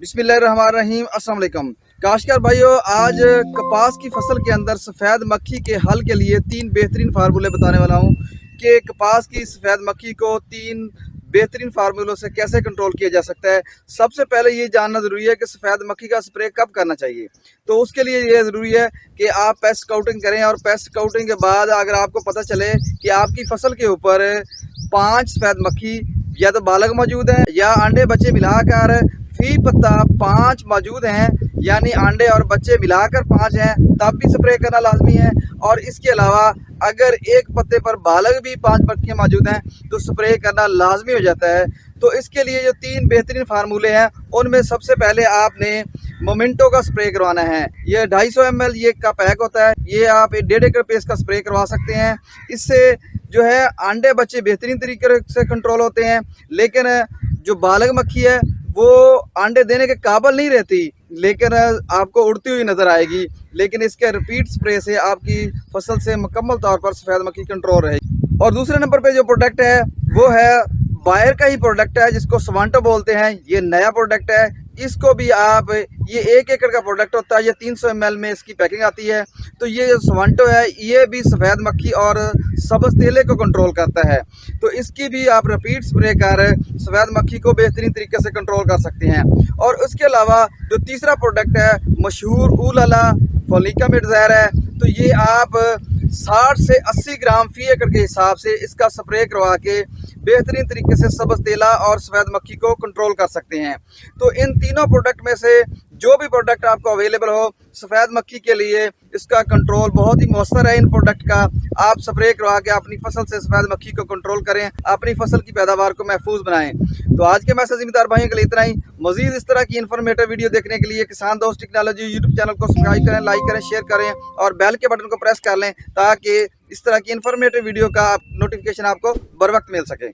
बिस्मिल्लाहिर्रहमानिर्रहीम। अस्सलाम वालेकुम काश्तकार भाइयों, आज कपास की फसल के अंदर सफ़ेद मक्खी के हल के लिए 3 बेहतरीन फार्मूले बताने वाला हूं कि कपास की सफ़ेद मक्खी को 3 बेहतरीन फार्मूलों से कैसे कंट्रोल किया जा सकता है। सबसे पहले ये जानना ज़रूरी है कि सफ़ेद मक्खी का स्प्रे कब करना चाहिए। तो उसके लिए ये ज़रूरी है कि आप पेस्ट स्काउटिंग करें, और पेस्ट स्काउटिंग के बाद अगर आपको पता चले कि आपकी फसल के ऊपर 5 सफ़ेद मक्खी या तो बालग मौजूद है या अंडे बच्चे मिलाकर फी पत्ता 5 मौजूद हैं, यानी अंडे और बच्चे मिलाकर 5 हैं, तब भी स्प्रे करना लाजमी है। और इसके अलावा अगर एक पत्ते पर बालग भी 5 मक्खियाँ मौजूद हैं तो स्प्रे करना लाजमी हो जाता है। तो इसके लिए जो 3 बेहतरीन फार्मूले हैं उनमें सबसे पहले आपने मोमेंटो का स्प्रे करवाना है। ये 250 ml ये का पैक होता है, ये आप 1.5 एकड़ पे इसका स्प्रे करवा सकते हैं। इससे जो है अंडे बच्चे बेहतरीन तरीके से कंट्रोल होते हैं, लेकिन जो बालग मक्खी है वो अंडे देने के काबिल नहीं रहती, लेकिन आपको उड़ती हुई नज़र आएगी। लेकिन इसके रिपीट स्प्रे से आपकी फसल से मुकम्मल तौर पर सफ़ेद मक्खी कंट्रोल रहेगी। और दूसरे नंबर पे जो प्रोडक्ट है वो है बायर का ही प्रोडक्ट है, जिसको सवांटो बोलते हैं। ये नया प्रोडक्ट है, इसको भी आप, ये 1 एकड़ का प्रोडक्ट होता है, ये 300 ml में इसकी पैकिंग आती है। तो ये जो सवांटो है ये भी सफ़ेद मक्खी और सब्ज़ तेले को कंट्रोल करता है। तो इसकी भी आप रिपीट स्प्रे कर सफ़ेद मक्खी को बेहतरीन तरीके से कंट्रोल कर सकते हैं। और उसके अलावा जो तीसरा प्रोडक्ट है मशहूर ऊलाला फोलिकामिड ज़हर है, तो ये आप 60 से 80 ग्राम फी एकड़ के हिसाब से इसका स्प्रे करवा के बेहतरीन तरीके से सब्ज़ तेला और सफ़ेद मक्खी को कंट्रोल कर सकते हैं। तो इन तीनों प्रोडक्ट में से जो भी प्रोडक्ट आपको अवेलेबल हो सफ़ेद मक्खी के लिए, इसका कंट्रोल बहुत ही मौसर है। इन प्रोडक्ट का आप स्प्रे करवा के अपनी फसल से सफ़ेद मक्खी को कंट्रोल करें, अपनी फसल की पैदावार को महफूज बनाएं। तो आज के मैसेज ज़िम्मेदार भाइयों के लिए इतना ही। मज़ीद इस तरह की इन्फॉर्मेटिव वीडियो देखने के लिए किसान दोस्त टेक्नोलॉजी यूट्यूब चैनल को सब्सक्राइब करें, लाइक करें, शेयर करें और बेल के बटन को प्रेस कर लें, ताकि इस तरह की इन्फॉर्मेटिव वीडियो का नोटिफिकेशन आपको बर वक्त मिल सके।